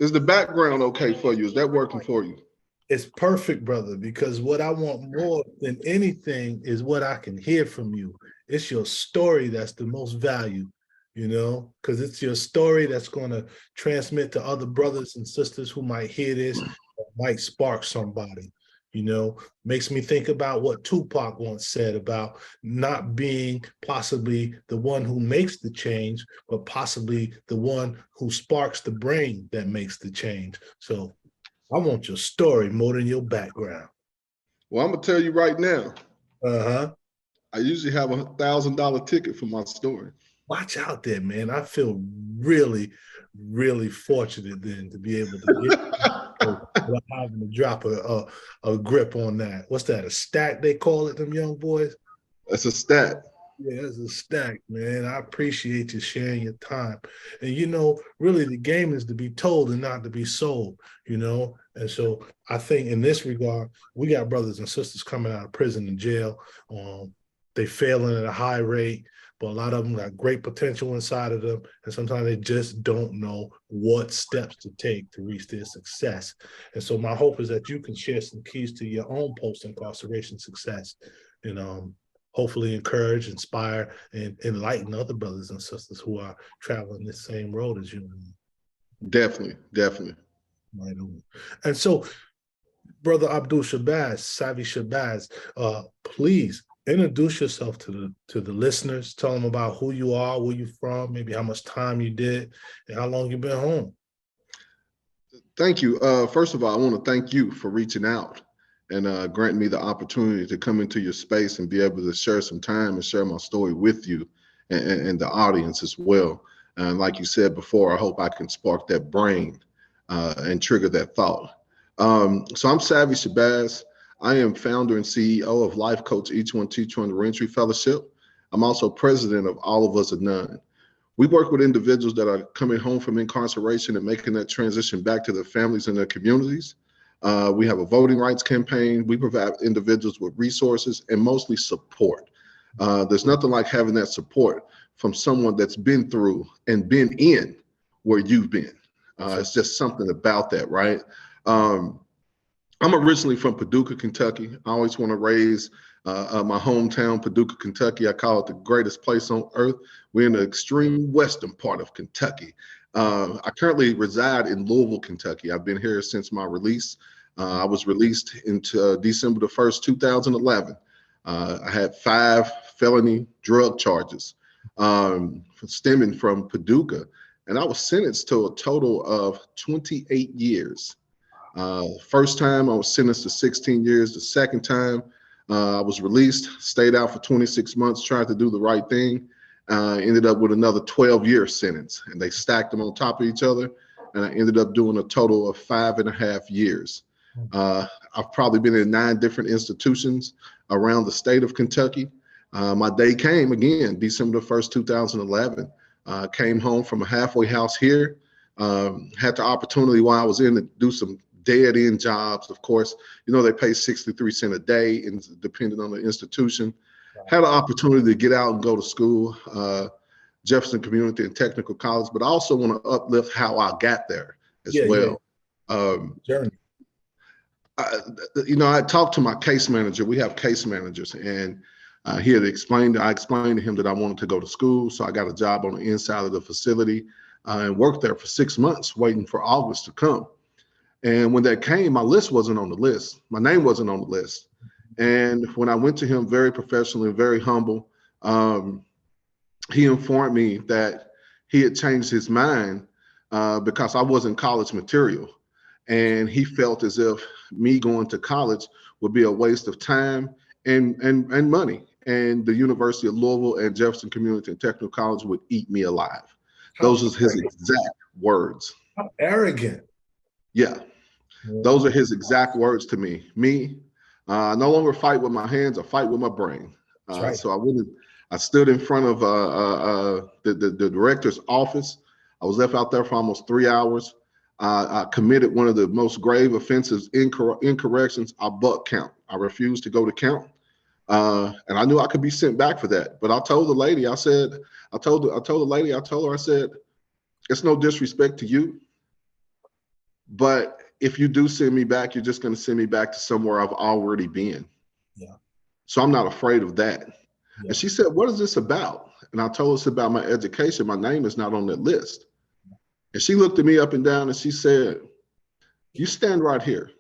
Is the background okay for you? Is that working for you? It's perfect, brother, because what I want more than anything is what I can hear from you. It's your story that's the most value, because it's your story that's going to transmit to other brothers and sisters who might hear this, might spark somebody. Makes me think about what Tupac once said about not being possibly the one who makes the change, but possibly the one who sparks the brain that makes the change. So I want your story more than your background. Well, I'm gonna tell you right now. Uh-huh. I usually have $1,000 ticket for my story. Watch out there, man. I feel really, really fortunate then to be able to get without having to drop a grip on that. What's that? A stack they call it, them young boys? That's a stat. Yeah, it's a stack, man. I appreciate you sharing your time. And really the game is to be told and not to be sold. And so I think in this regard, we got brothers and sisters coming out of prison and jail. They failing at a high rate, but a lot of them got great potential inside of them. And sometimes they just don't know what steps to take to reach their success. And so my hope is that you can share some keys to your own post-incarceration success. And hopefully encourage, inspire, and enlighten other brothers and sisters who are traveling this same road as you. Definitely, definitely. Right on. And so, Brother Abdul Shabazz, Saavy Shabazz, please introduce yourself to the listeners. Tell them about who you are, where you're from, maybe how much time you did, and how long you've been home. Thank you. First of all, I want to thank you for reaching out and granting me the opportunity to come into your space and be able to share some time and share my story with you and the audience as well. And like you said before, I hope I can spark that brain and trigger that thought. So I'm Saavy Shabazz. I am founder and CEO of Life Coach Each One Teach One Reentry Fellowship. I'm also president of All of Us Are None. We work with individuals that are coming home from incarceration and making that transition back to their families and their communities. We have a voting rights campaign. We provide individuals with resources and mostly support. There's nothing like having that support from someone that's been through and been in where you've been. It's just something about that, right? I'm originally from Paducah, Kentucky. I always want to raise my hometown, Paducah, Kentucky. I call it the greatest place on earth. We're in the extreme western part of Kentucky. I currently reside in Louisville, Kentucky. I've been here since my release. I was released into December the 1st, 2011. I had 5 felony drug charges stemming from Paducah, and I was sentenced to a total of 28 years. First time I was sentenced to 16 years. The second time I was released, stayed out for 26 months, tried to do the right thing. Ended up with another 12-year sentence, and they stacked them on top of each other. And I ended up doing a total of 5.5 years. I've probably been in 9 different institutions around the state of Kentucky. My day came again, December the 1st, 2011. Came home from a halfway house here. Had the opportunity while I was in to do some dead-end jobs. Of course, they pay 63 cents a day, and depending on the institution. Had an opportunity to get out and go to school, Jefferson Community and Technical College, but I also want to uplift how I got there as well. Journey. I talked to my case manager. We have case managers, and I explained to him that I wanted to go to school, so I got a job on the inside of the facility and worked there for 6 months, waiting for August to come. And when that came, my list wasn't on the list. My name wasn't on the list. And when I went to him, very professional and very humble, he informed me that he had changed his mind because I wasn't college material. And he felt as if me going to college would be a waste of time and money. And the University of Louisville and Jefferson Community and Technical College would eat me alive. Those are his exact words. How arrogant. Yeah. Those are his exact words to me. I no longer fight with my hands, I fight with my brain. Right. So I stood in front of the director's office. I was left out there for almost 3 hours. I committed one of the most grave offenses, incorrections. I buck count. I refused to go to count. And I knew I could be sent back for that. But I told the lady, I told her, it's no disrespect to you, But if you do send me back, you're just going to send me back to somewhere I've already been. Yeah. So I'm not afraid of that. Yeah. And she said, what is this about? And I told her about my education. My name is not on that list. And she looked at me up and down and she said, you stand right here.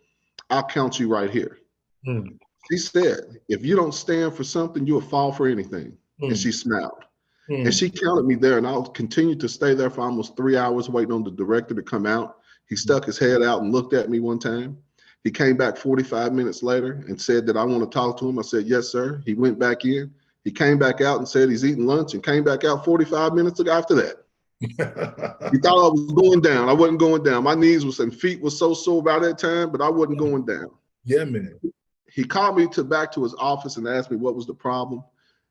I'll count you right here. Mm. She said, if you don't stand for something, you'll fall for anything. And she smiled. And she counted me there, and I'll continue to stay there for almost 3 hours waiting on the director to come out. He stuck his head out and looked at me one time. He came back 45 minutes later and said that I want to talk to him. I said, yes, sir. He went back in. He came back out and said he's eating lunch and came back out 45 minutes after that. He thought I was going down. I wasn't going down. My knees and feet were so sore by that time, but I wasn't going down. Yeah, man. He called me back to his office and asked me what was the problem.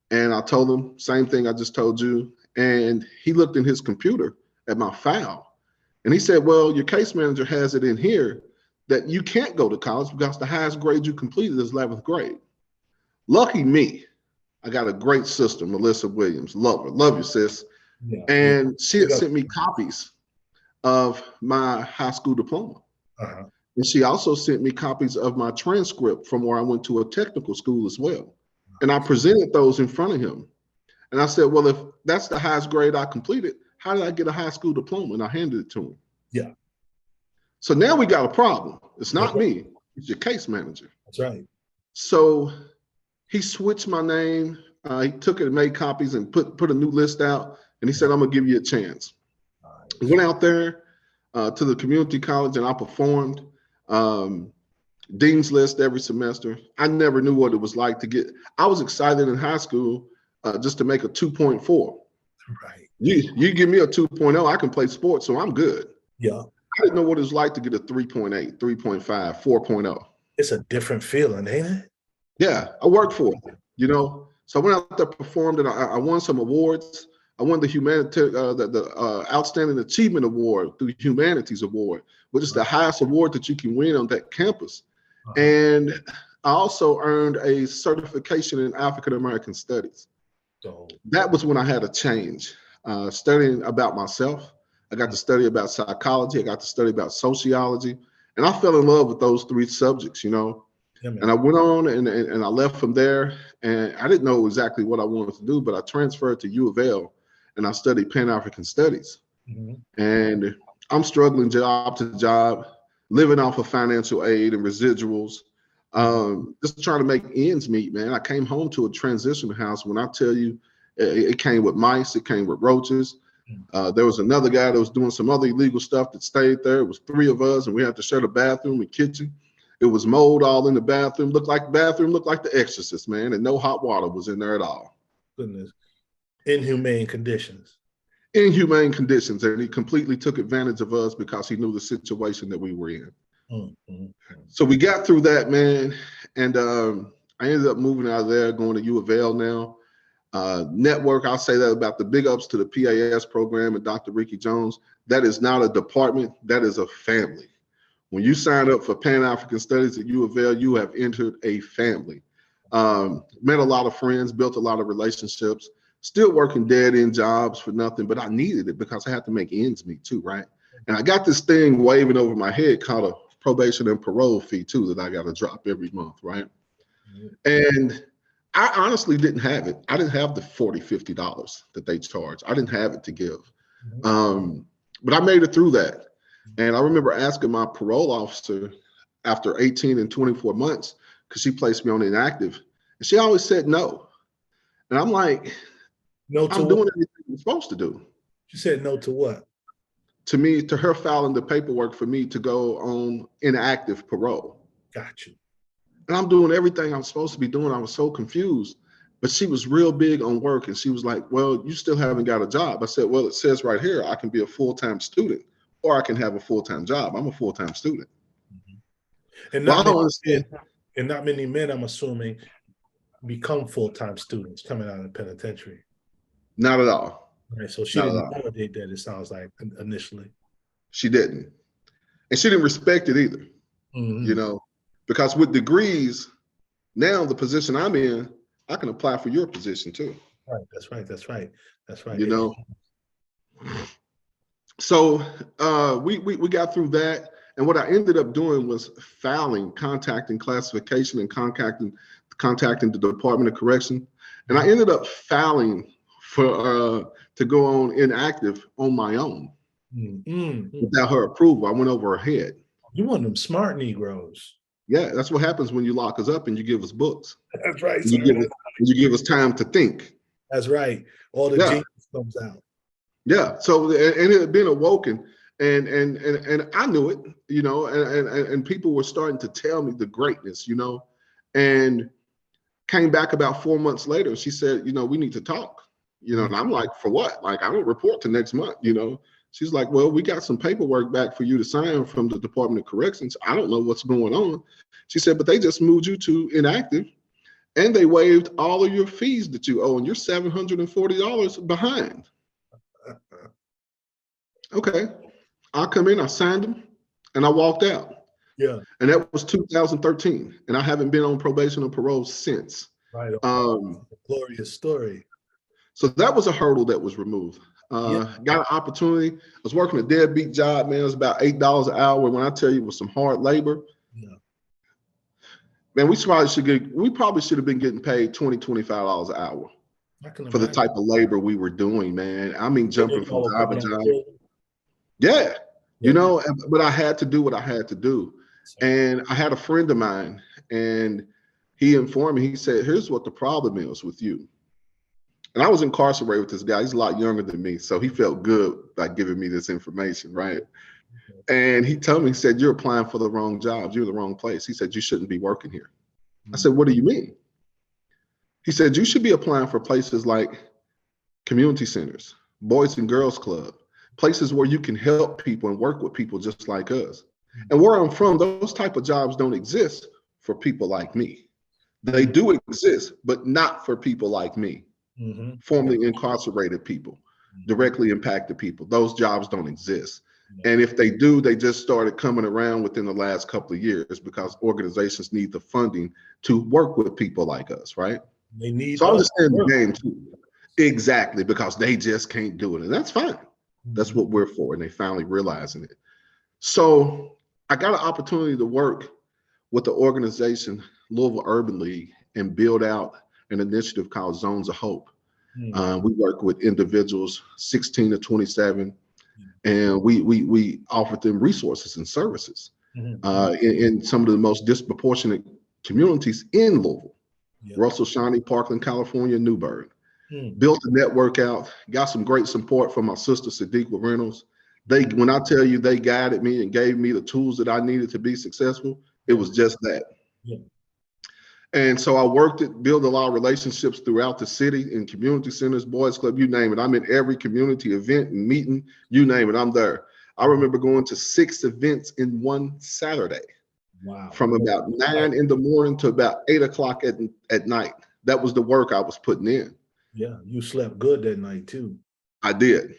And I told him, same thing I just told you. And he looked in his computer at my file. And he said, well, your case manager has it in here that you can't go to college because the highest grade you completed is 11th grade. Lucky me, I got a great sister, Melissa Williams. Love her. Love you, sis. Yeah. And she had sent me copies of my high school diploma. Uh-huh. And she also sent me copies of my transcript from where I went to a technical school as well. And I presented those in front of him. And I said, well, if that's the highest grade I completed, how did I get a high school diploma? And I handed it to him. Yeah. So now we got a problem. It's not me. It's your case manager. That's right. So he switched my name. He took it and made copies and put a new list out. And he said, I'm going to give you a chance. I went out there to the community college and I performed. Dean's List every semester. I never knew what it was like to get. I was excited in high school just to make a 2.4. Right. You give me a 2.0, I can play sports, so I'm good. Yeah. I didn't know what it was like to get a 3.8, 3.5, 4.0. It's a different feeling, ain't it? Yeah, I worked for it, you know. So I went out there, performed, and I won some awards. I won the Outstanding Achievement Award through Humanities Award, which is the highest award that you can win on that campus. And I also earned a certification in African American Studies. So that was when I had a change, studying about myself. I got to study about psychology. I got to study about sociology. And I fell in love with those three subjects, you know. Yeah, and I went on and I left from there. And I didn't know exactly what I wanted to do, but I transferred to U of L and I studied Pan-African Studies. Mm-hmm. And I'm struggling job to job, living off of financial aid and residuals, just trying to make ends meet, man. I came home to a transition house. When I tell you, it came with mice, it came with roaches. There was another guy that was doing some other illegal stuff that stayed there. It was 3 of us, and we had to share the bathroom and kitchen. It was mold all in the bathroom. Looked like The Exorcist, man, and no hot water was in there at all. Goodness. Inhumane conditions. Inhumane conditions, and he completely took advantage of us because he knew the situation that we were in. Mm-hmm. So we got through that, man, and I ended up moving out of there, going to U of L now. Network, I'll say that about the big ups to the PAS program and Dr. Ricky Jones. That is not a department, that is a family. When you sign up for Pan-African Studies at U of L, you have entered a family. Met a lot of friends, built a lot of relationships, still working dead-end jobs for nothing, but I needed it because I had to make ends meet too, right? And I got this thing waving over my head called a probation and parole fee too that I got to drop every month, right? And I honestly didn't have it. I didn't have the $40, $50 that they charge. I didn't have it to give. But I made it through that. And I remember asking my parole officer after 18 and 24 months, because she placed me on inactive, and she always said no. And I'm like, no, I'm doing everything I'm supposed to do. She said no to what? To her filing the paperwork for me to go on inactive parole. Got you. And I'm doing everything I'm supposed to be doing. I was so confused. But she was real big on work. And she was like, well, you still haven't got a job. I said, well, it says right here, I can be a full-time student or I can have a full-time job. I'm a full-time student. Mm-hmm. And not many men, I'm assuming, become full-time students coming out of the penitentiary. Not at all. Right, so she didn't validate that, it sounds like, initially. She didn't. And she didn't respect it either, you know, because with degrees, now the position I'm in, I can apply for your position too. Right, that's right. You know, so we got through that. And what I ended up doing was filing, contacting classification and contacting the Department of Correction. And I ended up filing for to go on inactive on my own without her approval. I went over her head. You one of them smart Negroes. Yeah, that's what happens when you lock us up and you give us books. That's right, sir. You give us time to think. That's right. All the genius comes out. Yeah. So and it had been awoken, and I knew it, you know, and people were starting to tell me the greatness, you know, and came back about 4 months later. She said, you know, we need to talk, you know, and I'm like, for what? Like, I don't report to next month, you know. She's like, well, we got some paperwork back for you to sign from the Department of Corrections. I don't know what's going on. She said, but they just moved you to inactive and they waived all of your fees that you owe, and you're $740 behind. Okay. I come in, I signed them, and I walked out. Yeah. And that was 2013. And I haven't been on probation or parole since. Right. Glorious story. So that was a hurdle that was removed. Got an opportunity. I was working a deadbeat job, man. It was about $8 an hour. When I tell you it was some hard labor, man, we probably should have been getting paid $20, $25 an hour for the type of labor we were doing, man. I mean, jumping from job to job. Yeah, you know, but I had to do what I had to do. And I had a friend of mine, and he informed me, he said, here's what the problem is with you. And I was incarcerated with this guy. He's a lot younger than me. So he felt good by giving me this information, right? And he told me, he said, you're applying for the wrong jobs. You're in the wrong place. He said, you shouldn't be working here. I said, what do you mean? He said, you should be applying for places like community centers, Boys and Girls Club, places where you can help people and work with people just like us. And where I'm from, those type of jobs don't exist for people like me. They do exist, but not for people like me. Formerly incarcerated people, directly impacted people. Those jobs don't exist. And if they do, they just started coming around within the last couple of years because organizations need the funding to work with people like us, right? They need. So I understand the game too. Exactly, because they just can't do it. And that's fine. That's what we're for. And they finally realizing it. So I got an opportunity to work with the organization, Louisville Urban League, and build out an initiative called Zones of Hope. We work with individuals 16 to 27, and we offer them resources and services in some of the most disproportionate communities in Louisville, Russell Shawnee, Parkland, California, Newburgh. Built a network out, got some great support from my sister, Sadiqa Reynolds. When I tell you they guided me and gave me the tools that I needed to be successful, it was just that. And so I worked it, built a lot of relationships throughout the city in community centers, boys club, you name it. I'm in every community event and meeting, you name it, I'm there. I remember going to 6 events in one Saturday. Wow. From about 9 in the morning to about 8 o'clock at night. That was the work I was putting in. Yeah, you slept good that night too. I did.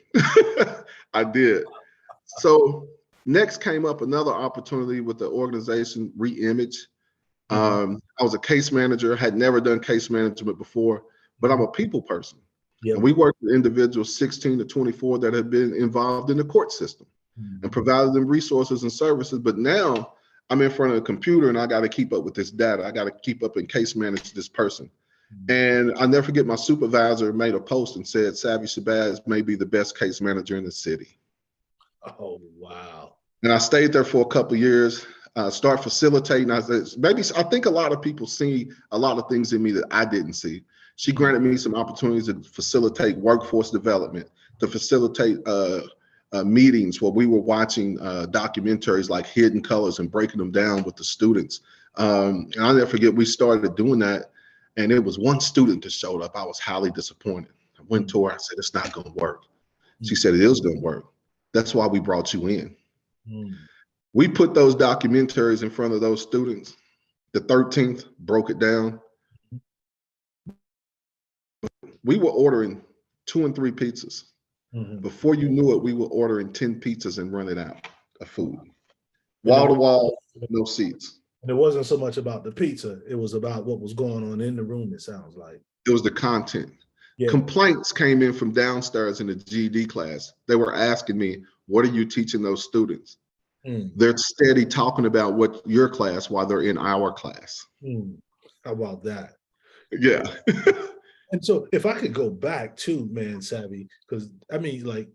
I did. So next came up another opportunity with the organization Reentry. I was a case manager, had never done case management before, but I'm a people person. And we worked with individuals 16 to 24 that have been involved in the court system and provided them resources and services. But now I'm in front of a computer and I got to keep up with this data. I got to keep up and case manage this person. And I'll never forget, my supervisor made a post and said, Saavy Shabazz may be the best case manager in the city. Oh, wow. And I stayed there for a couple of years, start facilitating. I think a lot of people see a lot of things in me that I didn't see. She granted me some opportunities to facilitate workforce development, to facilitate meetings where we were watching documentaries like Hidden Colors and breaking them down with the students. And I'll never forget, we started doing that. And it was one student that showed up. I was highly disappointed. I went to her, I said, it's not gonna work. She said, it is gonna work. That's why we brought you in. We put those documentaries in front of those students. The 13th broke it down. We were ordering 2 and 3 pizzas. Before you knew it, we were ordering 10 pizzas and running out of food. Wall to wall, no seats. And it wasn't so much about the pizza. It was about what was going on in the room, it sounds like. It was the content. Complaints came in from downstairs in the GED class. They were asking me, what are you teaching those students? They're steady talking about what your class while they're in our class. How about that? Yeah. And so if I could go back to, man, Saavy, because I mean, like,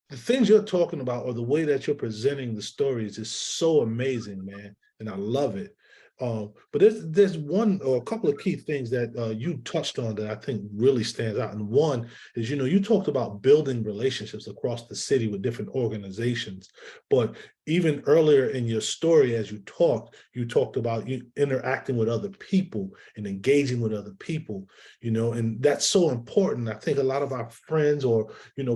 the things you're talking about or the way that you're presenting the stories is so amazing, man. And I love it. But there's one or a couple of key things that you touched on that I think really stands out. And one is, you talked about building relationships across the city with different organizations. But even earlier in your story, as you talked about you interacting with other people and engaging with other people, and that's so important. I think a lot of our friends or,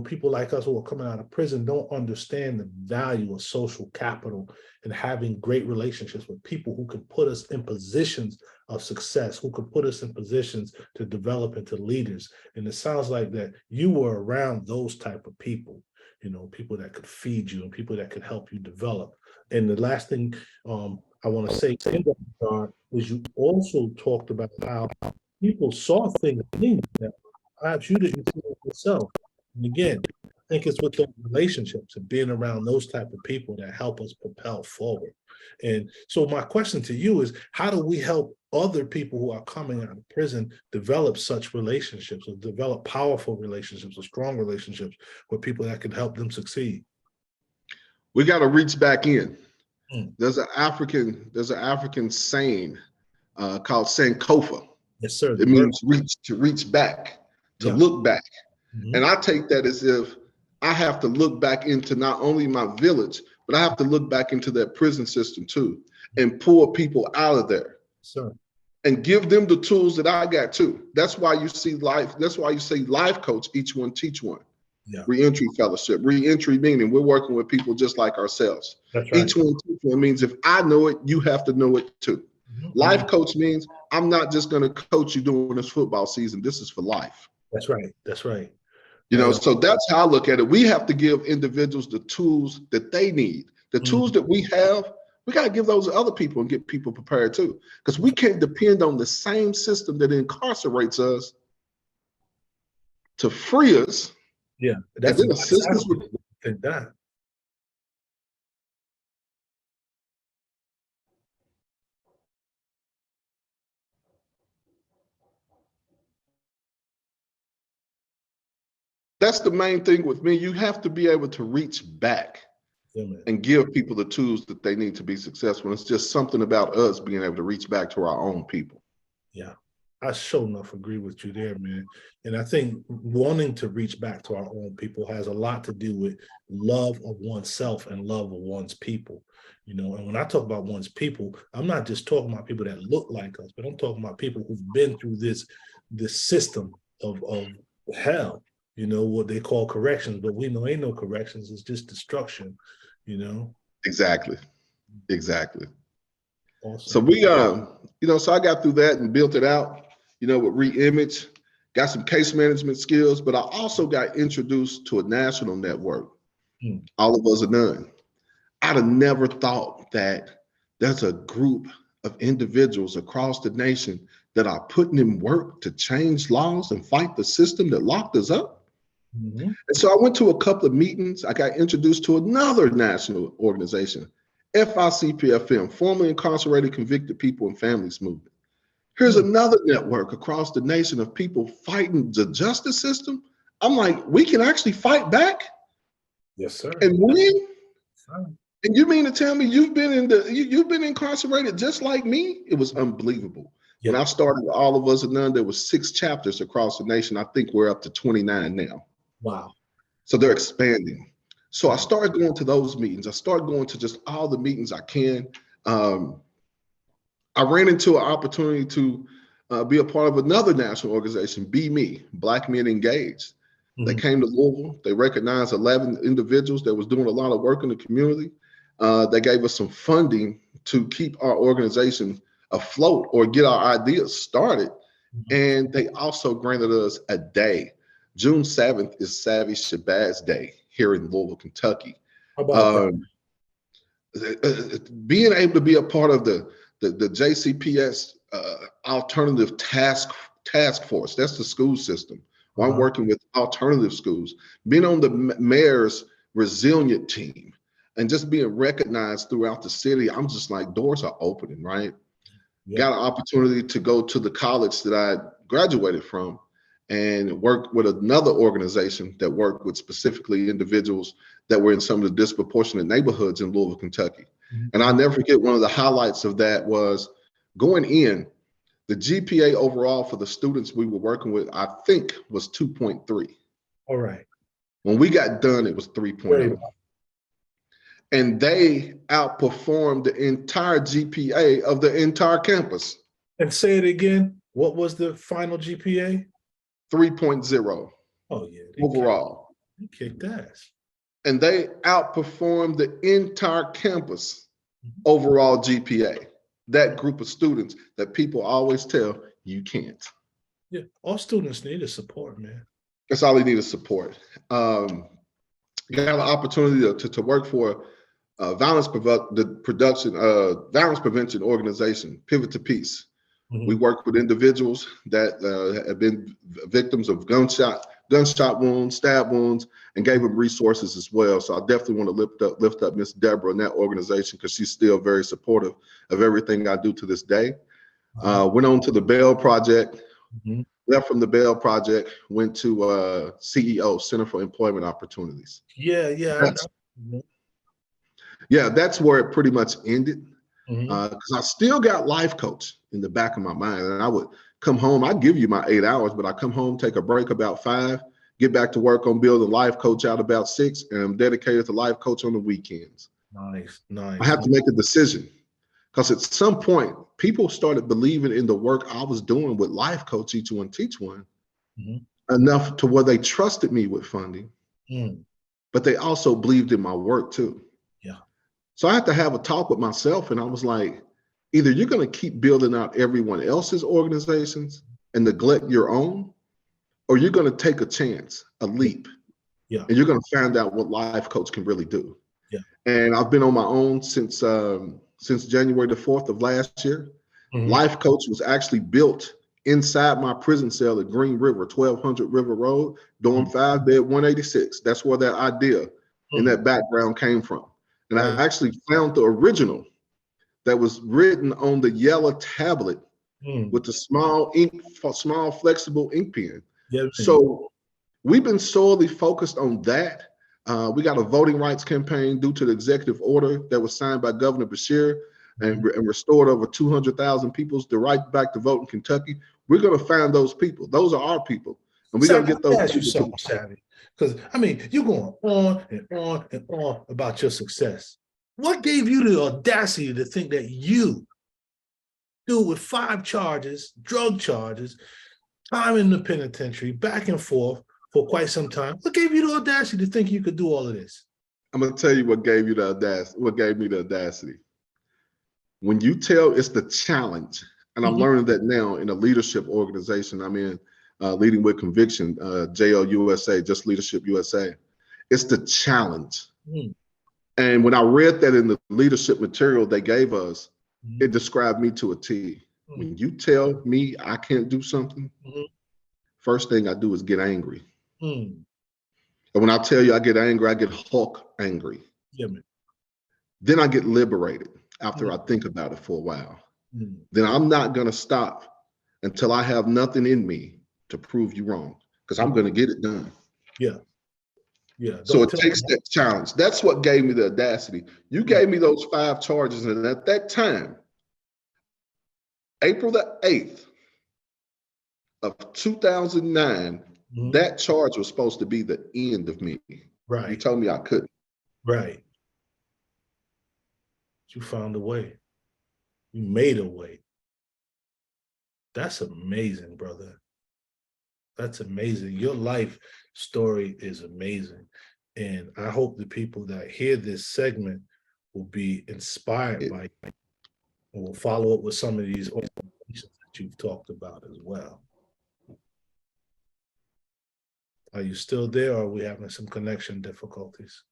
people like us who are coming out of prison don't understand the value of social capital and having great relationships with people who can put us in positions of success, who could put us in positions to develop into leaders. And it sounds like that you were around those type of people, people that could feed you and people that could help you develop. And the last thing I want to say in that regard is you also talked about how people saw things in you that perhaps you didn't see it yourself. And again, I think it's with those relationships and being around those type of people that help us propel forward. And so my question to you is, how do we help other people who are coming out of prison develop such relationships or develop powerful relationships or strong relationships with people that can help them succeed? We got to reach back in. There's an African saying called Sankofa. Yes, sir. It means to reach back, to look back. And I take that as if I have to look back into not only my village, but I have to look back into that prison system too and pull people out of there. Sir. And give them the tools that I got too. That's why you see life. That's why you say life coach, each one teach one. Yeah. Reentry fellowship. Reentry meaning we're working with people just like ourselves. That's right. Each one teach one means if I know it, you have to know it too. Life coach means I'm not just going to coach you during this football season. This is for life. That's right. That's right. So that's how I look at it. We have to give individuals the tools that they need. The tools that we have, we got to give those to other people and get people prepared too. Because we can't depend on the same system that incarcerates us to free us. Yeah, that's and then assist us with that. That's the main thing with me. You have to be able to reach back and give people the tools that they need to be successful. It's just something about us being able to reach back to our own people. Yeah, I sure enough agree with you there, man. And I think wanting to reach back to our own people has a lot to do with love of oneself and love of one's people. And when I talk about one's people, I'm not just talking about people that look like us, but I'm talking about people who've been through this system of hell. What they call corrections, but we know ain't no corrections. It's just destruction, Exactly. Awesome. So we, so I got through that and built it out, with Reimage, got some case management skills, but I also got introduced to a national network. All of Us Are Done. I'd have never thought that there's a group of individuals across the nation that are putting in work to change laws and fight the system that locked us up. And so I went to a couple of meetings. I got introduced to another national organization, FICPFM, Formerly Incarcerated Convicted People and Families Movement. Here's another network across the nation of people fighting the justice system. I'm like, we can actually fight back? Yes, sir. And win? And you mean to tell me you've been incarcerated just like me? It was unbelievable. Yep. When I started with All of Us Are Done, there were 6 chapters across the nation. I think we're up to 29 now. Wow. So they're expanding. So I started going to those meetings. I started going to just all the meetings I can. I ran into an opportunity to be a part of another national organization, Be Me, Black Men Engaged. They came to Louisville. They recognized 11 individuals that was doing a lot of work in the community. They gave us some funding to keep our organization afloat or get our ideas started. And they also granted us a day. June 7th is Saavy Shabazz Day here in Louisville, Kentucky. How about being able to be a part of the JCPS alternative task force, that's the school system. Well, I'm working with alternative schools, being on the mayor's Resilient team, and just being recognized throughout the city, I'm just like, doors are opening, right? Yeah. Got an opportunity to go to the college that I graduated from and work with another organization that worked with specifically individuals that were in some of the disproportionate neighborhoods in Louisville, Kentucky. And I'll never forget, one of the highlights of that was going in, the GPA overall for the students we were working with, I think was 2.3. All right. When we got done, it was 3.0. And they outperformed the entire GPA of the entire campus. And say it again. What was the final GPA? 3.0. Oh, yeah. Overall. They kicked ass. And they outperformed the entire campus overall GPA. That group of students that people always tell you can't. Yeah, all students need is support, man. That's all they need is support. Got an opportunity to work for violence prevention organization, Pivot to Peace. We work with individuals that have been victims of gunshot wounds, stab wounds, and gave them resources as well. So I definitely want to lift up Miss Deborah in that organization, because she's still very supportive of everything I do to this day. Went on to the Bell Project, left from the Bell Project, went to CEO, Center for Employment Opportunities. Yeah. That's where it pretty much ended. Because I still got life coach in the back of my mind, and I would come home. I'd give you my 8 hours, but I come home, take a break about 5, get back to work on building life coach out about 6, and I'm dedicated to life coach on the weekends. Nice. I have to make a decision, because at some point, people started believing in the work I was doing with life coach, Each One Teach One, enough to where they trusted me with funding, but they also believed in my work too. So I had to have a talk with myself, and I was like, either you're going to keep building out everyone else's organizations and neglect your own, or you're going to take a chance, a leap, and you're going to find out what life coach can really do. And I've been on my own since January the 4th of last year. Life coach was actually built inside my prison cell at Green River, 1200 River Road, dorm 5, bed 186. That's where that idea and that background came from. And I actually found the original that was written on the yellow tablet with the small flexible ink pen. So we've been solely focused on that. We got a voting rights campaign due to the executive order that was signed by Governor Beshear and restored over 200,000 people's the right back to vote in Kentucky. We're going to find those people. Those are our people. And we're going to get those people. Saavy, because I mean, you're going on and on and on about your success. What gave you the audacity to think that you, dude with 5 charges, drug charges, time in the penitentiary, back and forth for quite some time, what gave you the audacity to think you could do all of this? I'm going to tell you what gave you the audacity. What gave me the audacity? When you tell, it's the challenge, and I'm learning that now in a leadership organization I'm in, Leading with Conviction, JLUSA, Just Leadership USA. It's the challenge. And when I read that in the leadership material they gave us, it described me to a T. When you tell me I can't do something, first thing I do is get angry. And when I tell you I get angry, I get Hulk angry. Then I get liberated after I think about it for a while. Then I'm not going to stop until I have nothing in me to prove you wrong, because I'm going to get it done. So it takes that challenge. That's what gave me the audacity. You gave me those 5 charges, and at that time, April the 8th of 2009, that charge was supposed to be the end of me. You told me I couldn't. You found a way. You made a way. That's amazing, brother. That's amazing. Your life story is amazing. And I hope the people that hear this segment will be inspired by it and will follow up with some of these organizations that you've talked about as well. Are you still there, or are we having some connection difficulties?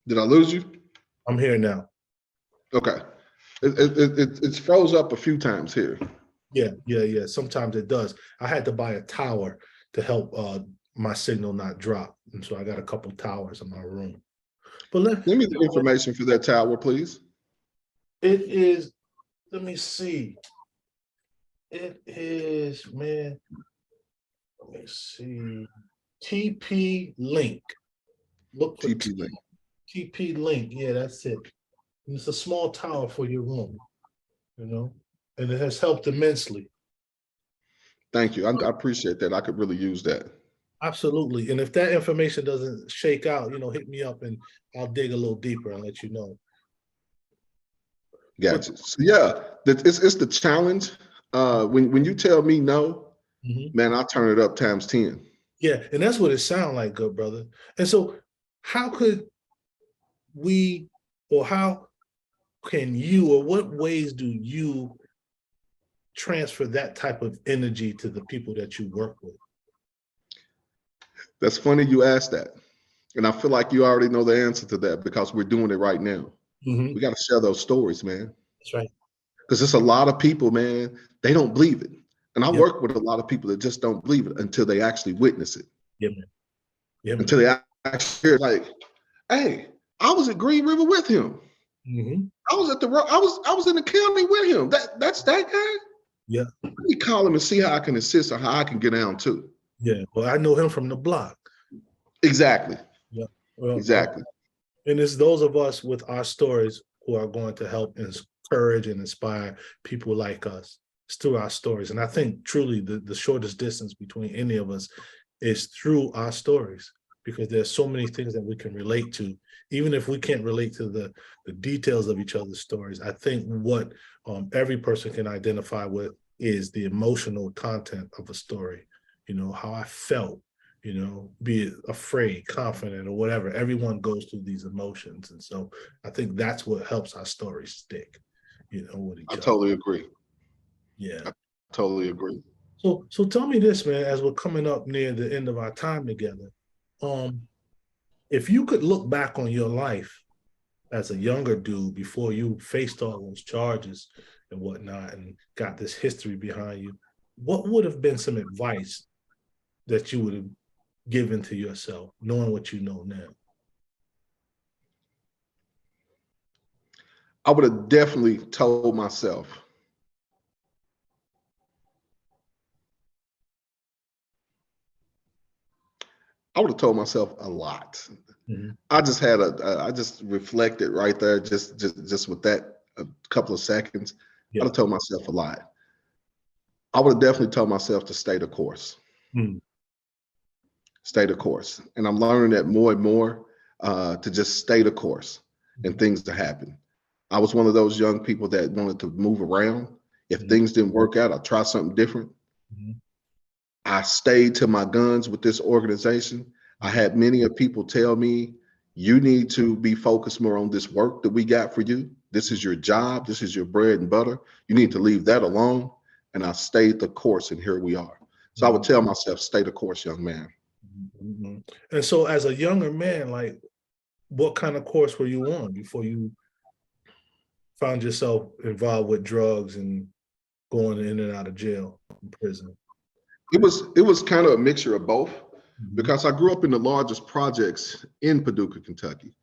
Did I lose you? I'm here now. Okay. It's froze up a few times here. Yeah. Sometimes it does. I had to buy a tower to help my signal not drop. And so I got a couple towers in my room. But Give me the information for that tower, please. it is, let me see. It is, man, let me see. TP Link. Look for TP link. TP Link. Yeah, that's it. And it's a small tower for your room, you know, and it has helped immensely. Thank you. I appreciate that. I could really use that. Absolutely. And if that information doesn't shake out, hit me up and I'll dig a little deeper and let you know. But Gotcha. So yeah, it's the challenge. When you tell me no, man, I'll turn it up times 10. yeah, and that's what it sounds like, good brother. And so how could we, or how can you, or what ways do you transfer that type of energy to the people that you work with? That's funny you asked that. And I feel like you already know the answer to that because we're doing it right now. We got to share those stories, man. That's right. Because there's a lot of people, man, they don't believe it. And I Yep. work with a lot of people that just don't believe it until they actually witness it. Yeah, man. Yeah, man. Until they actually hear like, hey, I was at Green River with him. I was at the I was in the county with him. That's that guy. Yeah. Let me call him and see how I can assist or how I can get down too. Yeah. Well, I know him from the block. Exactly. Yeah. Well, Exactly. and it's those of us with our stories who are going to help encourage and inspire people like us. It's through our stories. And I think truly the shortest distance between any of us is through our stories, because there's so many things that we can relate to. Even if we can't relate to the details of each other's stories, I think what every person can identify with is the emotional content of a story. How I felt, be it afraid, confident, or whatever. Everyone goes through these emotions. And so I think that's what helps our stories stick, with each I other. totally agree. Yeah. I totally agree. So tell me this, man, as we're coming up near the end of our time together, if you could look back on your life as a younger dude before you faced all those charges and whatnot and got this history behind you, what would have been some advice that you would have given to yourself, knowing what you know now? I would have definitely told myself, a lot. I just reflected right there, just with that a couple of seconds. Yeah. I'd have told myself a lot. I would have definitely told myself to stay the course. Stay the course. And I'm learning that more and more, to just stay the course and things to happen. I was one of those young people that wanted to move around. If things didn't work out, I'd try something different. I stayed to my guns with this organization. I had many of people tell me, you need to be focused more on this work that we got for you. This is your job. This is your bread and butter. You need to leave that alone. And I stayed the course, and here we are. So I would tell myself, stay the course, young man. And so as a younger man, like, what kind of course were you on before you found yourself involved with drugs and going in and out of jail and prison? It was kind of a mixture of both, because I grew up in the largest projects in Paducah, Kentucky.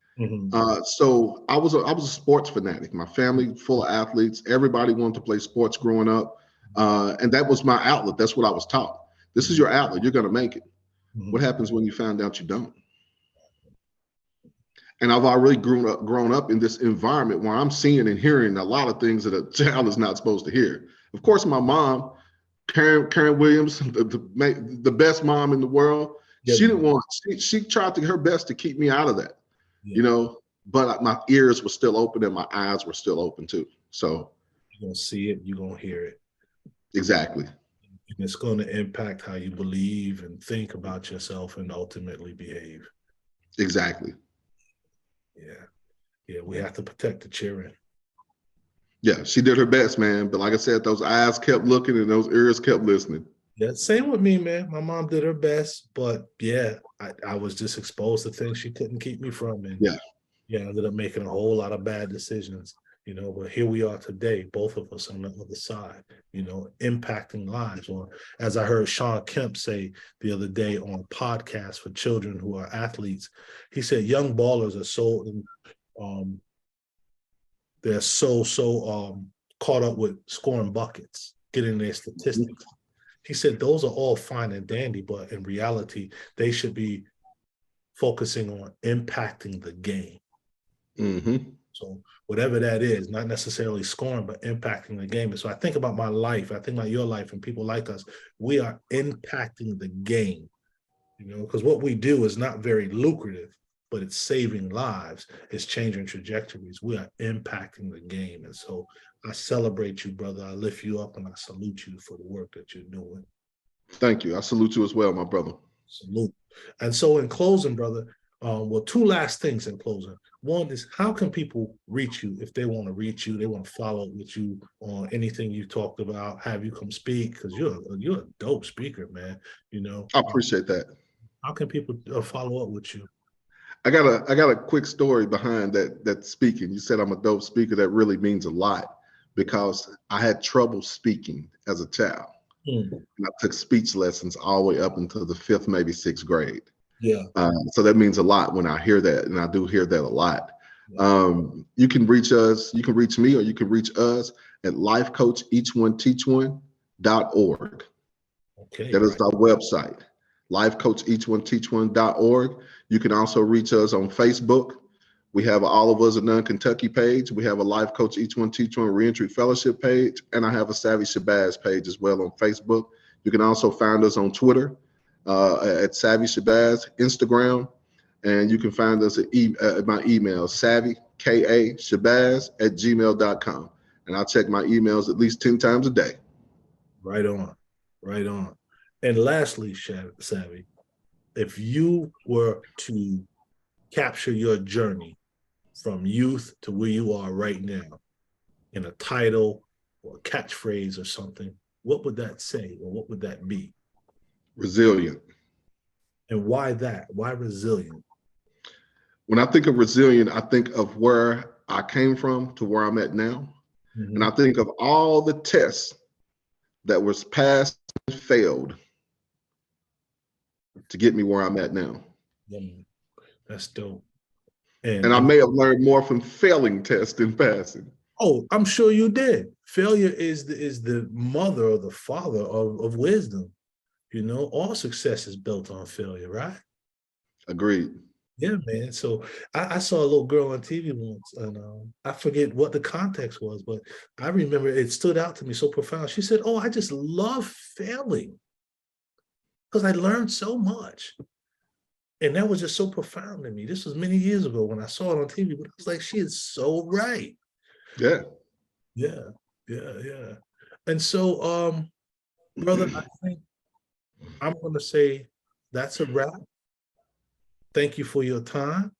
So I was a sports fanatic. My family full of athletes. Everybody wanted to play sports growing up, and that was my outlet. That's what I was taught. This is your outlet. You're going to make it. What happens when you find out you don't? And I've already grown up in this environment where I'm seeing and hearing a lot of things that a child is not supposed to hear. Of course, my mom, Karen Williams, the best mom in the world. She didn't want. She tried her best to keep me out of that, But my ears were still open and my eyes were still open too. So you're gonna see it, you're gonna hear it. Exactly. And it's going to impact how you believe and think about yourself and ultimately behave. Exactly. Yeah, we have to protect the children. Yeah, she did her best, man. But like I said, those eyes kept looking and those ears kept listening. Yeah, same with me, man. My mom did her best, but yeah, I was just exposed to things she couldn't keep me from. And I ended up making a whole lot of bad decisions, but here we are today, both of us on the other side, impacting lives. Or as I heard Sean Kemp say the other day on a podcast for children who are athletes, he said young ballers are they're so caught up with scoring buckets, getting their statistics. He said those are all fine and dandy, but in reality, they should be focusing on impacting the game. Mm-hmm. So whatever that is, not necessarily scoring, but impacting the game. And so I think about my life, I think about your life and people like us, we are impacting the game, because what we do is not very lucrative, but it's saving lives, it's changing trajectories. We are impacting the game. And so I celebrate you, brother. I lift you up and I salute you for the work that you're doing. Thank you. I salute you as well, my brother. Salute. And so in closing, brother, two last things in closing. One is, how can people reach you if they want to reach you? They want to follow up with you on anything you talked about, have you come speak, because you're a dope speaker, man. I appreciate that. How can people follow up with you? I got a quick story behind that speaking. You said I'm a dope speaker. That really means a lot because I had trouble speaking as a child. And I took speech lessons all the way up until the 5th, maybe 6th grade. Yeah. So that means a lot when I hear that, and I do hear that a lot. You can reach us, you can reach me, or you can reach us at lifecoacheachoneteachoneorg. Okay. That is our website, lifecoacheachoneteachoneorg. You can also reach us on Facebook. We have All of Us a Non-Kentucky page. We have a Life Coach Each One Teach One Reentry Fellowship page, and I have a Saavy Shabazz page as well on Facebook. You can also find us on Twitter at Saavy Shabazz, Instagram, and you can find us at my email, Saavy, K-A, Shabazz @gmail.com. And I check my emails at least 10 times a day. Right on. Right on. And lastly, Saavy, if you were to capture your journey from youth to where you are right now in a title or a catchphrase or something, what would that say, or what would that be? Resilient. And why that? Why resilient? When I think of resilient, I think of where I came from to where I'm at now. Mm-hmm. And I think of all the tests that was passed and failed to get me where I'm at now. That's dope. And I may have learned more from failing tests than passing. Oh, I'm sure you did. Failure is the mother or the father of wisdom. All success is built on failure, right? Agreed. Yeah, man. So I saw a little girl on TV once, and I forget what the context was, but I remember it stood out to me so profound. She said, "Oh, I just love failing because I learned so much." And that was just so profound to me. This was many years ago when I saw it on TV, but I was like, she is so right. Yeah. Yeah. And so, brother, I think I'm going to say that's a wrap. Thank you for your time.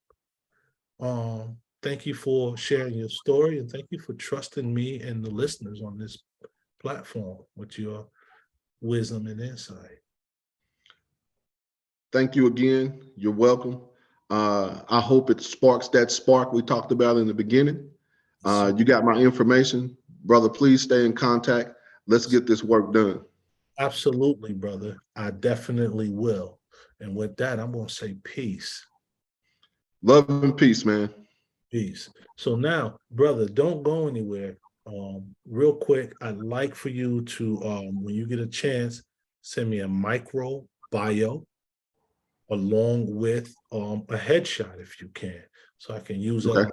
Thank you for sharing your story, and thank you for trusting me and the listeners on this platform with your wisdom and insight. Thank you again. You're welcome. I hope it sparks that spark we talked about in the beginning. You got my information, brother. Please stay in contact. Let's get this work done. Absolutely, brother. I definitely will. And with that, I'm going to say peace. Love and peace, man. Peace. So now, brother, don't go anywhere. Real quick, I'd like for you to, when you get a chance, send me a micro bio along with a headshot if you can, so I can use that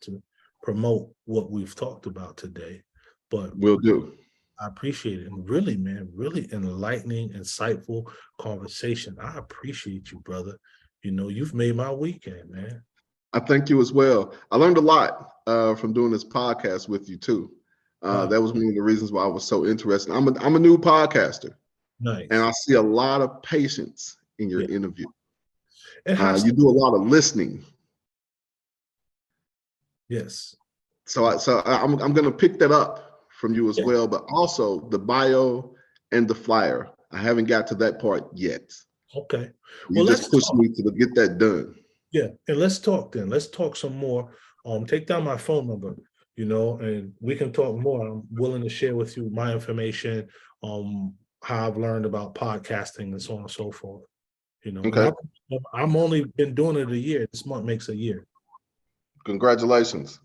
to promote what we've talked about today. But will do. I appreciate it. And really, man, really enlightening, insightful conversation. I appreciate you, brother. You've made my weekend, man. I thank you as well. I learned a lot from doing this podcast with you too. That was one of the reasons why I was so interested. I'm a new podcaster. Nice. And I see a lot of patience in your interview. You do a lot of listening. Yes. So I'm going to pick that up from you as well, but also the bio and the flyer. I haven't got to that part yet. Okay. You just pushed me to get that done. Yeah, and let's talk then. Let's talk some more. Take down my phone number. you know, and we can talk more. I'm willing to share with you my information, how I've learned about podcasting and so on and so forth. You know, and Okay. I'm only been doing it a year. This month makes a year. Congratulations.